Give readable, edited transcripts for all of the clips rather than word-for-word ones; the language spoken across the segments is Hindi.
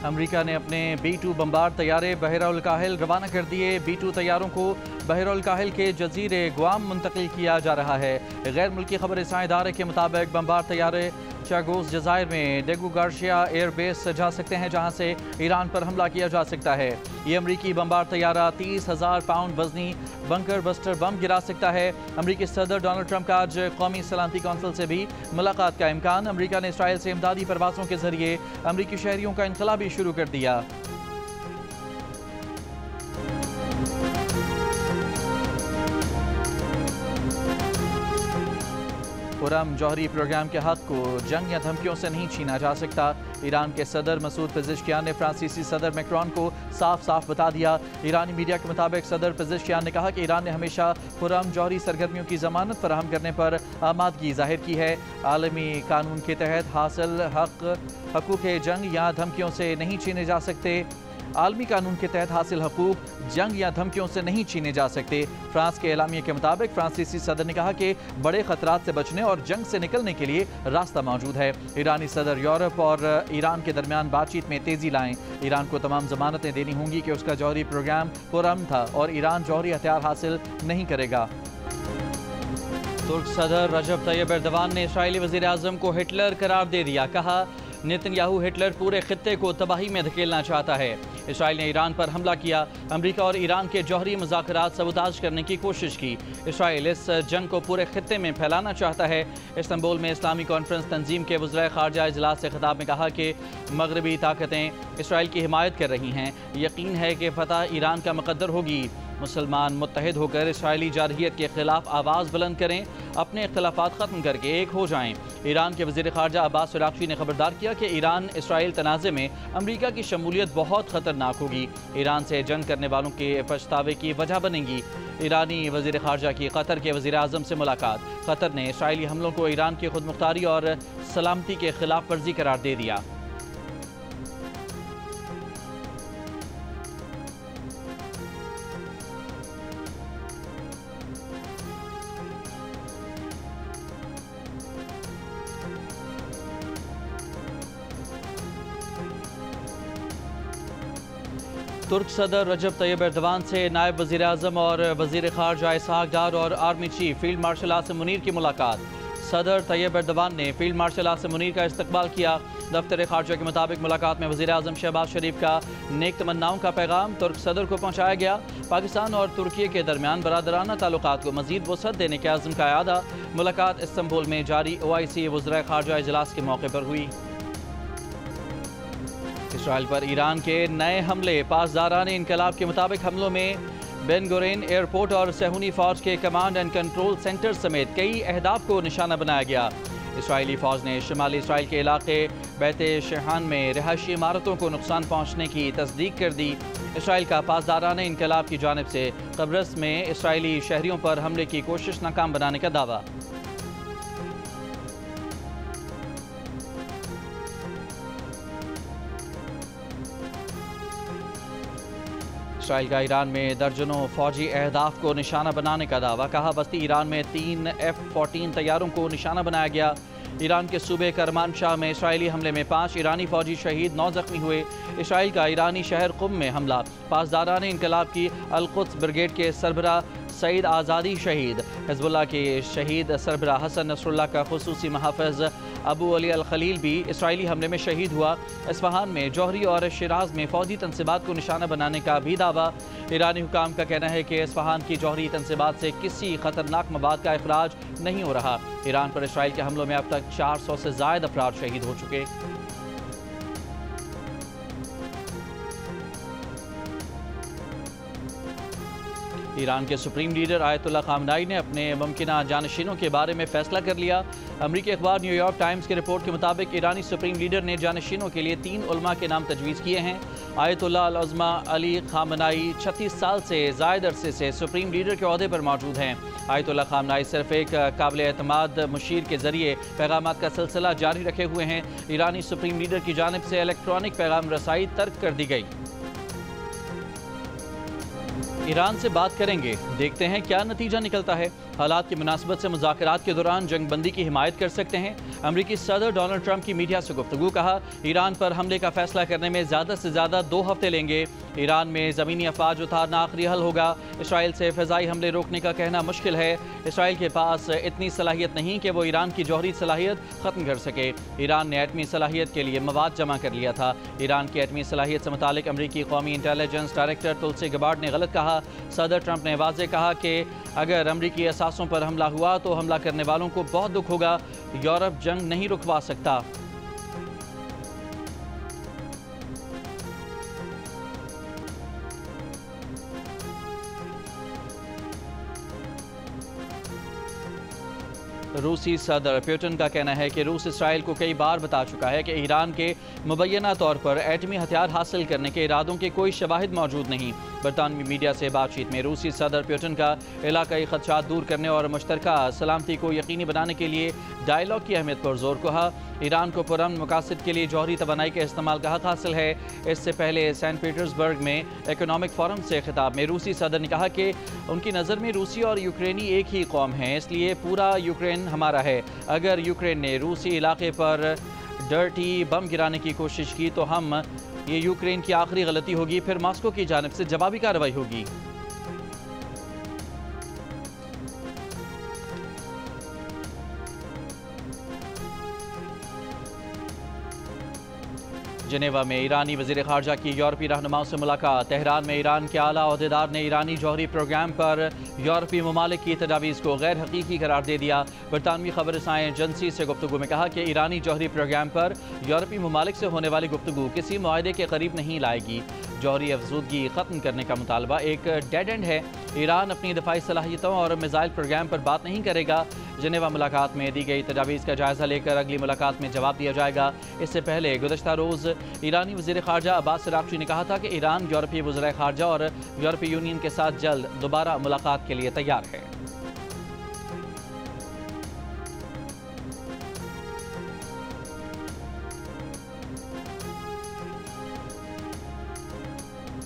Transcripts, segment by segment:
अमेरिका ने अपने B-2 बमबार तैयारे बहरुल काहिल रवाना कर दिए। B-2 तैयारों को बहरुल काहिल के जजीरे गुआम मुंतकिल किया जा रहा है। गैर मुल्की खबर रसां इदारे के मुताबिक बमबार तैयारे चागोस जज़ायर में डेगू गार्शिया एयरबेस जा सकते हैं, जहां से ईरान पर हमला किया जा सकता है। ये अमरीकी बमबार तैयारा 30,000 पाउंड वजनी बंकर बस्टर बम गिरा सकता है। अमरीकी सदर डोनाल्ड ट्रंप का आज कौमी सलामती कौंसिल से भी मुलाकात का इम्कान। अमरीका ने इसराइल से इमदादी परवाज़ों के जरिए अमरीकी शहरियों का इनकला भी शुरू कर दिया। खुर्रम जौहरी प्रोग्राम के हक को जंग या धमकियों से नहीं छीना जा सकता। ईरान के सदर मसूद पेज़ेश्कियान ने फ्रांसीसी सदर मैक्रोन को साफ साफ बता दिया। ईरानी मीडिया के मुताबिक सदर पेज़ेश्कियान ने कहा कि ईरान ने हमेशा खुर्रम जौहरी सरगर्मियों की जमानत फराहम करने पर आमादगी जाहिर की है। आलमी कानून के तहत हासिल हकूक़ जंग या धमकियों से नहीं छीने जा सकते। आलमी कानून के तहत हासिल हकूक जंग या धमकियों से नहीं छीने जा सकते। फ्रांस के एलामिया के मुताबिक फ्रांसीसी सदर ने कहा कि बड़े खतरात से बचने और जंग से निकलने के लिए रास्ता मौजूद है। ईरानी सदर यूरोप और ईरान के दरमियान बातचीत में तेजी लाएं। ईरान को तमाम जमानतें देनी होंगी कि उसका जौहरी प्रोग्राम पुरअमन था और ईरान जौहरी हथियार हासिल नहीं करेगा। तुर्क सदर रजब तैयब एर्दोगान ने इस्राईली वज़ीर आज़म को हिटलर करार दे दिया। कहा, नेतन्याहू हिटलर पूरे खित्ते को तबाही में धकेलना चाहता है। इसराइल ने ईरान पर हमला किया। अमेरिका और ईरान के जौहरी मुज़ाकरात सबूताज करने की कोशिश की। इसराइल इस जंग को पूरे खित्ते में फैलाना चाहता है। इस्तांबुल में इस्लामी कॉन्फ्रेंस तंजीम के वज़ीर ख़ारजा इजलास से खिताब में कहा कि मगरबी ताकतें इसराइल की हिमायत कर रही हैं। यकीन है कि फ़तह ईरान का मुक़द्दर होगी। मुसलमान मुत्तहिद होकर इसराइली जारहियत के खिलाफ आवाज़ बुलंद करें, अपने इख्तलाफात ख़त्म करके एक हो जाएं। ईरान के वज़ीर ख़ारजा अब्बास अराग़ची ने खबरदार किया कि ईरान इसराइल तनाज़े में अमरीका की शमूलियत बहुत ख़तरनाक होगी, ईरान से जंग करने वालों के पछतावे की वजह बनेंगी। ईरानी वज़ीर ख़ारजा की कतर के वज़ीर आज़म से मुलाकात। कतर ने इसराइली हमलों को ईरान की खुदमुख्तारी और सलामती के खिलाफ वर्जी करार दे दिया। तुर्क सदर रजब तैयब एर्दोगान से नायब वज़ीर आज़म और वज़ीर ख़ारजा इसहाक डार और army chief field marshal Asim Munir की मुलाकात। सदर तैयब एर्दोगान ने फील्ड मार्शल आसिम मुनीर का इस्तकबाल किया। दफ्तर ख़ारजा के मुताबिक मुलाकात में वज़ीर आज़म शहबाज शरीफ का नेक तमन्नाओं का पैगाम तुर्क सदर को पहुँचाया गया। पाकिस्तान और तुर्की के दरमियान बरादराना ताल्लुकात को मज़ीद वसअत देने के आज़म का यादा। मुलाकात इस्तांबुल में जारी OIC वज़राए ख़ारजा इजलास के मौके पर हुई। इसराइल पर ईरान के नए हमले। पासदारान इनकलाब के मुताबिक हमलों में बेन गुरेन एयरपोर्ट और सहूनी फ़ौज के कमांड एंड कंट्रोल सेंटर समेत कई अहदाफ को निशाना बनाया गया। इसराइली फ़ौज ने शुमाली इसराइल के इलाके बैत शेहान में रिहायशी इमारतों को नुकसान पहुँचने की तस्दीक कर दी। इसराइल का पासदारान इनकलाब की जानिब से कब्रस में इसराइली शहरियों पर हमले की कोशिश नाकाम बनाने का दावा। इसराइल का ईरान में दर्जनों फौजी अहदाफ को निशाना बनाने का दावा। कहा, बस्ती ईरान में 3 F-14 तैयारों को निशाना बनाया गया। ईरान के सूबे करमान शाह में इसराइली हमले में 5 ईरानी फौजी शहीद, 9 जख्मी हुए। इसराइल का ईरानी शहर कुम में हमला। पासदारान इनकलाब की अल-कुद्स ब्रिगेड के सरबराह सईद आज़ादी शहीद। हिज़्बुल्लाह के शहीद सरबराह हसन नसरुल्लाह का खुसूसी मुहाफ़िज़ अबू अली अल खलील भी इसराइली हमले में शहीद हुआ। इस्फहान में जौहरी और शिराज में फौजी तनसीबात को निशाना बनाने का भी दावा। ईरानी हुकाम का कहना है कि इस्फहान की जौहरी तनसीबात से किसी खतरनाक मवाद का इखराज नहीं हो रहा। ईरान पर इसराइल के हमलों में अब तक 400 से ज़ायद अफराद शहीद हो चुके। ईरान के सुप्रीम लीडर आयतुल्ला खामनाई ने अपने मुमकिना जानशीनों के बारे में फैसला कर लिया। अमरीकी अखबार न्यूयॉर्क टाइम्स की रिपोर्ट के मुताबिक ईरानी सुप्रीम लीडर ने जानशीनों के लिए 3 उलमा के नाम तजवीज़ किए हैं। आयतुल्ला अल-उज़्मा अली खामनाई 36 साल से ज़ायद अरसे से सुप्रीम लीडर के ओहदे पर मौजूद हैं। आयतुल्ला खामनाई सिर्फ एक काबिल एतमाद मुशीर के ज़रिए पैगामात का सिलसिला जारी रखे हुए हैं। ईरानी सुप्रीम लीडर की जानिब से इलेक्ट्रॉनिक पैगाम रसाई तर्क कर दी गई। ईरान से बात करेंगे, देखते हैं क्या नतीजा निकलता है। हालात की मुनासिबत से मुज़ाकरात के दौरान जंग बंदी की हिमायत कर सकते हैं। अमरीकी सदर डोनाल्ड ट्रंप की मीडिया से गुफ्तगू, कहा ईरान पर हमले का फैसला करने में ज़्यादा से ज़्यादा 2 हफ्ते लेंगे। ईरान में ज़मीनी अफवाज उतारना आखिरी हल होगा। इसराइल से फ़िज़ाई हमले रोकने का कहना मुश्किल है। इसराइल के पास इतनी सलाहियत नहीं कि वो ईरान की जौहरी सलाहियत ख़त्म कर सके। ईरान ने एटमी सलाहियत के लिए मवाद जमा कर लिया था। ईरान की एटमी सलाहियत से मुतालिक अमरीकी कौमी इंटेलिजेंस डायरेक्टर तुलसी गबार्ड ने गलत कहा। सदर ट्रंप ने वाज़ेह कहा कि अगर अमरीकी असासों पर हमला हुआ तो हमला करने वालों को बहुत दुख होगा। यूरोप जंग नहीं रुकवा सकता। रूसी सदर पुतिन का कहना है कि रूस इसराइल को कई बार बता चुका है कि ईरान के मुबैना तौर पर एटमी हथियार हासिल करने के इरादों के कोई शवाहिद मौजूद नहीं। बरतानवी मीडिया से बातचीत में रूसी सदर पुतिन का इलाकाई खदशात दूर करने और मुश्तरका सलामती को यकीनी बनाने के लिए डायलॉग की अहमियत पर जोर कहा। ईरान को पुरअमन मकासद के लिए जौहरी तवानाई के इस्तेमाल का हक हासिल है। इससे पहले सेंट पीटर्सबर्ग में इकोनॉमिक फोरम से खिताब में रूसी सदर ने कहा कि उनकी नज़र में रूसी और यूक्रेनी एक ही कौम है, इसलिए पूरा यूक्रेन हमारा है। अगर यूक्रेन ने रूसी इलाके पर डर्टी बम गिराने की कोशिश की तो ये यूक्रेन की आखिरी गलती होगी, फिर मॉस्को की जानिब से जवाबी कार्रवाई होगी। जनेवा में ईरानी वज़ीर ख़ारजा की यूरोपीय रहनुमाओं से मुलाकात। तेहरान में ईरान के आला ओहदेदार ने ईरानी जौहरी प्रोग्राम पर यूरोपीय ममालिक की तजावीज़ को गैर हकीकी करार दे दिया। बरतानवी खबर रसाएं एजेंसी से गुफ्तगू में कहा कि ईरानी जौहरी प्रोग्राम पर यूरोपीय ममालिक से होने वाली गुफ्तगू किसी मुआहदे के करीब नहीं लाएगी। जौहरी अफजूदगी ख़त्म करने का मुतालबा एक डेड एंड है। ईरान अपनी दफाई सलाहियतों और मिसाइल प्रोग्राम पर बात नहीं करेगा। जनेवा मुलाकात में दी गई तजावीज़ का जायज़ा लेकर अगली मुलाकात में जवाब दिया जाएगा। इससे पहले गुज़श्ता रोज़ ईरानी वज़ीर ख़ारजा अब्बास अराग़ची ने कहा था कि ईरान यूरोपीय वज़ीर ख़ारजा और यूरोपीय यूनियन के साथ जल्द दोबारा मुलाकात के लिए तैयार है।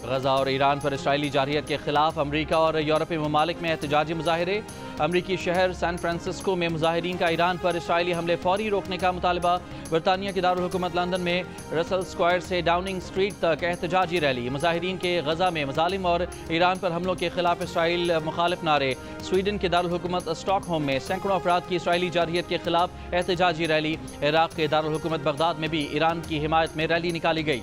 गजा और ईरान पर इसराइली जारहियत के खिलाफ अमरीका और यूरोपीय ममालिक में एहतजाजी मुजाहिरे। अमरीकी शहर सैन फ्रांसिस्को में मुजाहिरीन का ईरान पर इसराइली हमले फौरी रोकने का मुतालबा। बरतानिया की दारुल हुकूमत लंदन में रसल स्क्वायर से डाउनिंग स्ट्रीट तक एहतजाजी रैली। मुजाहिरीन के गजा में मुजालिम और ईरान पर हमलों के खिलाफ इसराइल मुखालिफ नारे। स्वीडन के दारुल हुकूमत स्टॉकहोम में सैकड़ों अफराद की इसराइली जारहियत के खिलाफ एहतजाजी रैली। इराक के दारुल हुकूमत बगदाद में भी ईरान की हिमायत में रैली निकाली गई।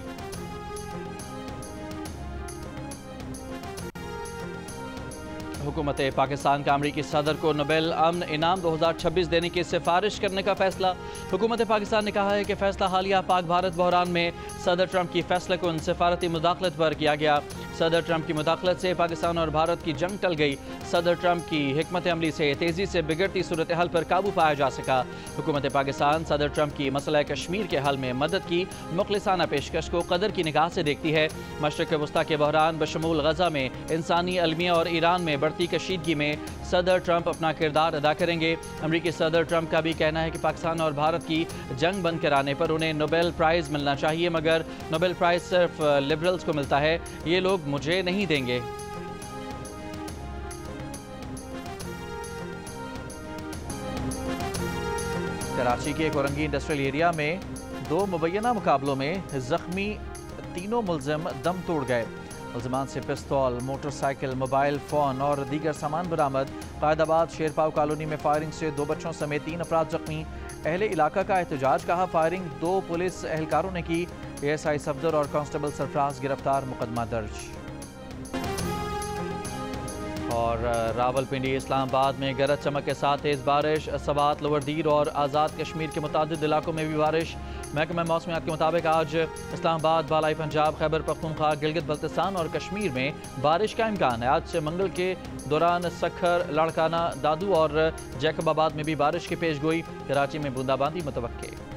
हुकूमत पाकिस्तान का अमरीकी सदर को नोबेल अमन इनाम 2026 देने की सिफारिश करने का फैसला। हुकूमत पाकिस्तान ने कहा है कि फैसला हालिया पाक भारत बहरान में सदर ट्रंप की फैसले को सफारती मुदाखलत पर किया गया। सदर ट्रंप की मुदाखलत से पाकिस्तान और भारत की जंग टल गई। सदर ट्रंप की हिकमत अमली से तेज़ी से बिगड़ती सूरत हाल पर काबू पाया जा सका। हुकूमत पाकिस्तान सदर ट्रंप की मसला कश्मीर के हल में मदद की मुखलिसाना पेशकश को कदर की निगाह से देखती है। मशरक़ वस्ता के बहरान बशमूल गजा में इंसानी अलमिया और ईरान में बढ़ती कशीदगी में सदर ट्रंप अपना किरदार अदा करेंगे। अमरीकी सदर ट्रंप का भी कहना है कि पाकिस्तान और भारत की जंग बंद कराने पर उन्हें नोबेल प्राइज़ मिलना चाहिए, मगर नोबेल प्राइज़ सिर्फ लिबरल्स को मिलता है, ये लोग मुझे नहीं देंगे। कराची के कोरंगी इंडस्ट्रियल एरिया में 2 मुबैना मुकाबलों में जख्मी 3 मुलजिम दम तोड़ गए। मुलजमान से पिस्तौल, मोटरसाइकिल, मोबाइल फ़ोन और दीगर सामान बरामद। कायदाबाद शेरपाव कॉलोनी में फायरिंग से 2 बच्चों समेत 3 अफराद जख्मी। अहले इलाका का एहतजाज, कहा फायरिंग 2 पुलिस एहलकारों ने की। ASI सफदर और कांस्टेबल सरफराज गिरफ्तार, मुकदमा दर्ज। और रावलपिंडी इस्लामाबाद में गरज चमक के साथ तेज़ बारिश। सवात, लोअरदीर और आज़ाद कश्मीर के मुतादिद इलाकों में भी बारिश। महकमा मौसमियात के मुताबिक आज इस्लामाबाद, बालाई पंजाब, खैबर पख्तूनख्वा, गिलगित बल्तिस्तान और कश्मीर में बारिश का इम्कान है। आज से मंगल के दौरान सखर, लाड़काना, दादू और जैकबाबाद में भी बारिश की पेशगोई। कराची में बूंदाबांदी मुतवक्के।